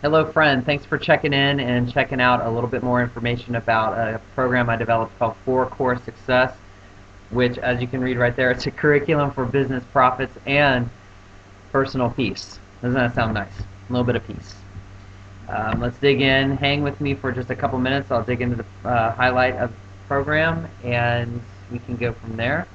Hello, friend. Thanks for checking in and checking out a little bit more information about a program I developed called Four Core Success, which, as you can read right there, it's a curriculum for business profits and personal peace. Doesn't that sound nice? A little bit of peace. Let's dig in. Hang with me for just a couple minutes. I'll dig into the highlight of the program, and we can go from there.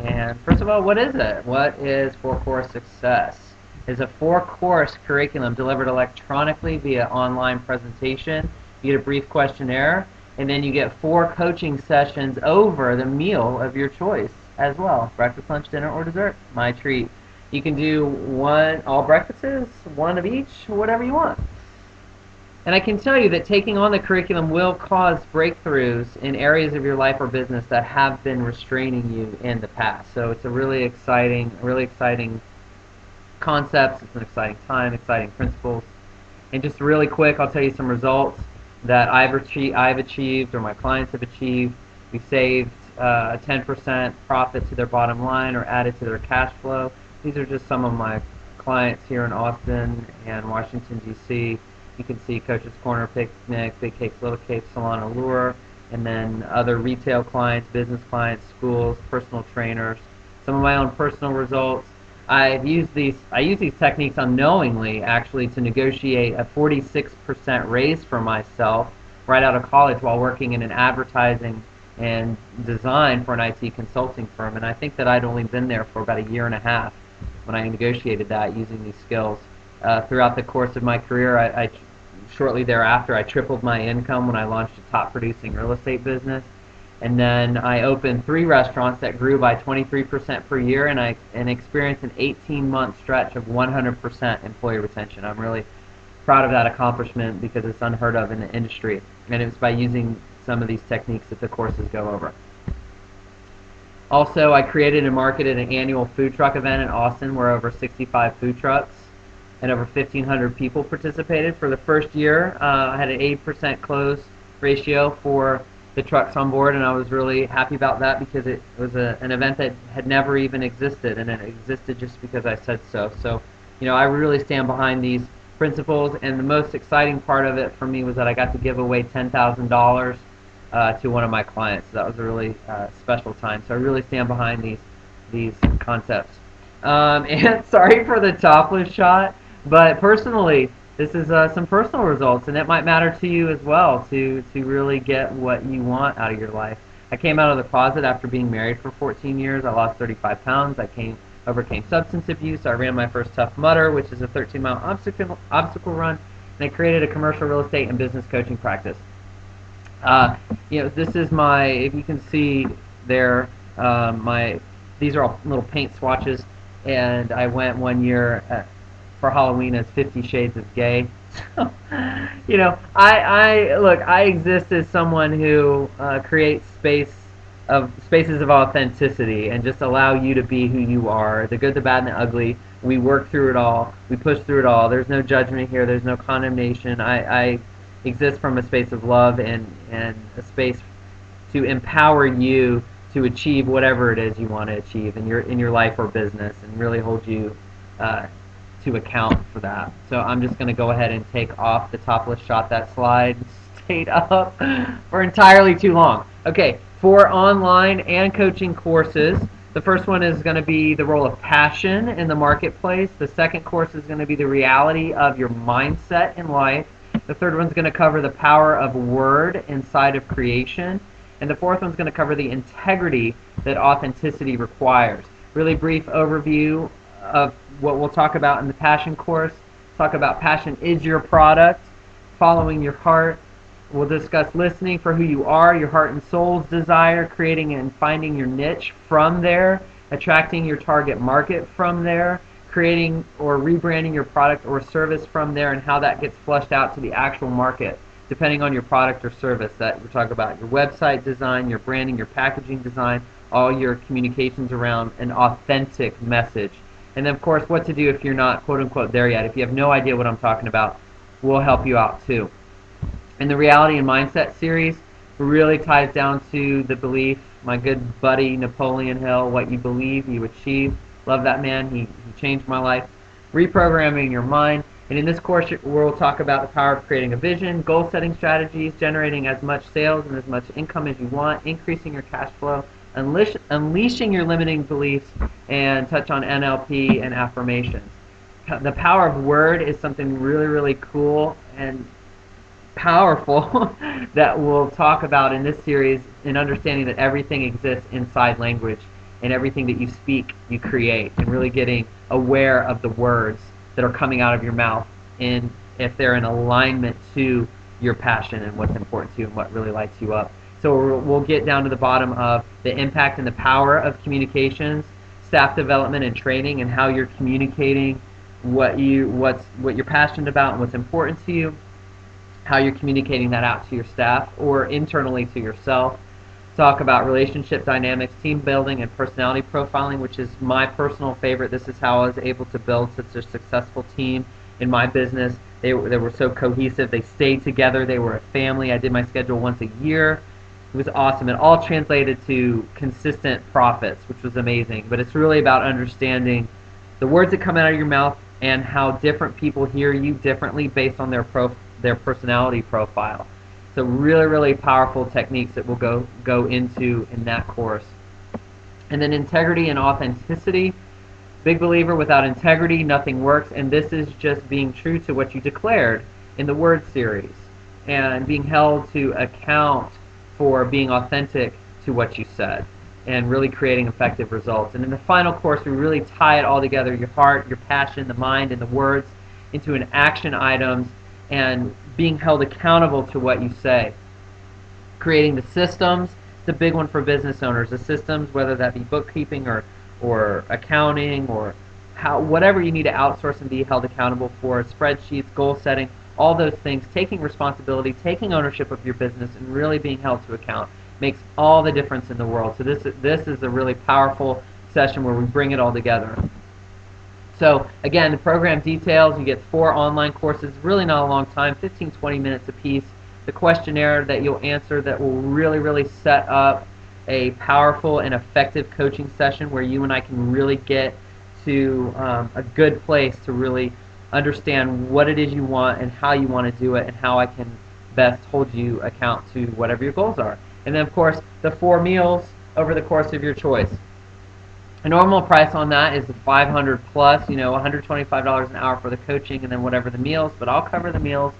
And first of all, what is it? What is Four Core Success? It's a four-course curriculum delivered electronically via online presentation. You get a brief questionnaire, and then you get four coaching sessions over the meal of your choice as well. Breakfast, lunch, dinner, or dessert. My treat. You can do one, all breakfasts, one of each, whatever you want. And I can tell you that taking on the curriculum will cause breakthroughs in areas of your life or business that have been restraining you in the past. So it's a really exciting concepts. It's an exciting time, exciting principles. And just really quick, I'll tell you some results that I've achieved or my clients have achieved. We've saved 10% profit to their bottom line or added to their cash flow. These are just some of my clients here in Austin and Washington, D.C. You can see Coach's Corner, Picnic, Big Cakes, Little Cakes, Salon Allure, and then other retail clients, business clients, schools, personal trainers. Some of my own personal results. I use these techniques unknowingly, actually, to negotiate a 46% raise for myself right out of college while working in an advertising and design for an IT consulting firm. And I think that I'd only been there for about a year and a half when I negotiated that using these skills. Throughout the course of my career, shortly thereafter, I tripled my income when I launched a top producing real estate business. And then I opened 3 restaurants that grew by 23% per year, and I experienced an 18-month stretch of 100% employee retention. I'm really proud of that accomplishment because it's unheard of in the industry, and it's by using some of these techniques that the courses go over. Also, I created and marketed an annual food truck event in Austin where over 65 food trucks and over 1,500 people participated. For the first year, I had an 80% close ratio for the trucks on board, and I was really happy about that because it was an event that had never even existed, and it existed just because I said so. So, I really stand behind these principles, and the most exciting part of it for me was that I got to give away $10,000 to one of my clients. So that was a really special time. So I really stand behind these concepts. And sorry for the topless shot, but personally, this is some personal results, and it might matter to you as well to really get what you want out of your life. I came out of the closet after being married for 14 years. I lost 35 pounds. Overcame substance abuse. I ran my first Tough Mudder, which is a 13-mile obstacle run, and I created a commercial real estate and business coaching practice. This is my, if you can see there, these are all little paint swatches, and I went one year for Halloween as 50 Shades of Gay. So, I exist as someone who creates spaces of authenticity and just allow you to be who you are, the good, the bad, and the ugly. We work through it all. We push through it all. There's no judgment here. There's no condemnation. I exist from a space of love and a space to empower you to achieve whatever it is you want to achieve in your life or business, and really hold you to account for that. So I'm just going to go ahead and take off the topless shot. That slide stayed up for entirely too long. Okay, for online and coaching courses, the first one is going to be the role of passion in the marketplace. The second course is going to be the reality of your mindset in life. The third one's going to cover the power of word inside of creation. And the fourth one's going to cover the integrity that authenticity requires. Really brief overview of what we'll talk about in the passion course. Talk about passion is your product, following your heart. We'll discuss listening for who you are, your heart and soul's desire, creating and finding your niche from there, attracting your target market from there, creating or rebranding your product or service from there, and how that gets flushed out to the actual market depending on your product or service. That we're talking about your website design, your branding, your packaging design, all your communications around an authentic message. And then, of course, what to do if you're not, quote unquote, there yet. If you have no idea what I'm talking about, we'll help you out too. In the Reality and Mindset series, it really ties down to the belief. My good buddy Napoleon Hill, what you believe, you achieve. Love that man. He changed my life. Reprogramming your mind. And in this course, we'll talk about the power of creating a vision, goal-setting strategies, generating as much sales and as much income as you want, increasing your cash flow, unleashing your limiting beliefs, and touch on NLP and affirmations. The power of word is something really, really cool and powerful that we'll talk about in this series, in understanding that everything exists inside language, and everything that you speak, you create, and really getting aware of the words that are coming out of your mouth, and if they're in alignment to your passion and what's important to you and what really lights you up. So we'll get down to the bottom of the impact and the power of communications, staff development and training, and how you're communicating what you're passionate about and what's important to you, how you're communicating that out to your staff or internally to yourself. Talk about relationship dynamics, team building, and personality profiling, which is my personal favorite. This is how I was able to build such a successful team in my business. They were so cohesive. They stayed together. They were a family. I did my schedule once a year. It was awesome. It all translated to consistent profits, which was amazing. But it's really about understanding the words that come out of your mouth and how different people hear you differently based on their personality profile. So really, really powerful techniques that we'll go into in that course. And then integrity and authenticity. Big believer, without integrity, nothing works. And this is just being true to what you declared in the word series and being held to account for being authentic to what you said and really creating effective results. And in the final course, we really tie it all together, your heart, your passion, the mind, and the words into an action items and being held accountable to what you say. Creating the systems, it's a big one for business owners. The systems, whether that be bookkeeping or accounting or whatever you need to outsource and be held accountable for, spreadsheets, goal setting, all those things, taking responsibility, taking ownership of your business, and really being held to account makes all the difference in the world. So this is a really powerful session where we bring it all together. So again, the program details, you get 4 online courses, really not a long time, 15-20 minutes apiece. The questionnaire that you'll answer that will really, really set up a powerful and effective coaching session where you and I can really get to a good place to really understand what it is you want and how you want to do it and how I can best hold you account to whatever your goals are. And then, of course, the 4 meals over the course of your choice. A normal price on that is the $500 plus, $125 an hour for the coaching and then whatever the meals, but I'll cover the meals.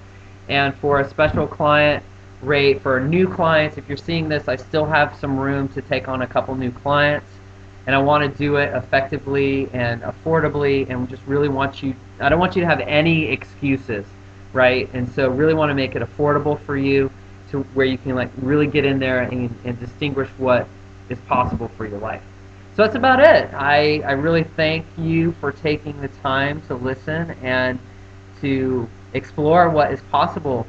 And for a special client rate for new clients, if you're seeing this, I still have some room to take on a couple new clients. And I want to do it effectively and affordably and just really I don't want you to have any excuses, right? And so really want to make it affordable for you to where you can really get in there and distinguish what is possible for your life. So that's about it. I really thank you for taking the time to listen and to explore what is possible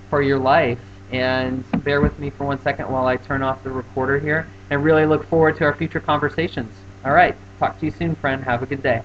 for your life. And bear with me for 1 second while I turn off the recorder here and really look forward to our future conversations. All right. Talk to you soon, friend. Have a good day.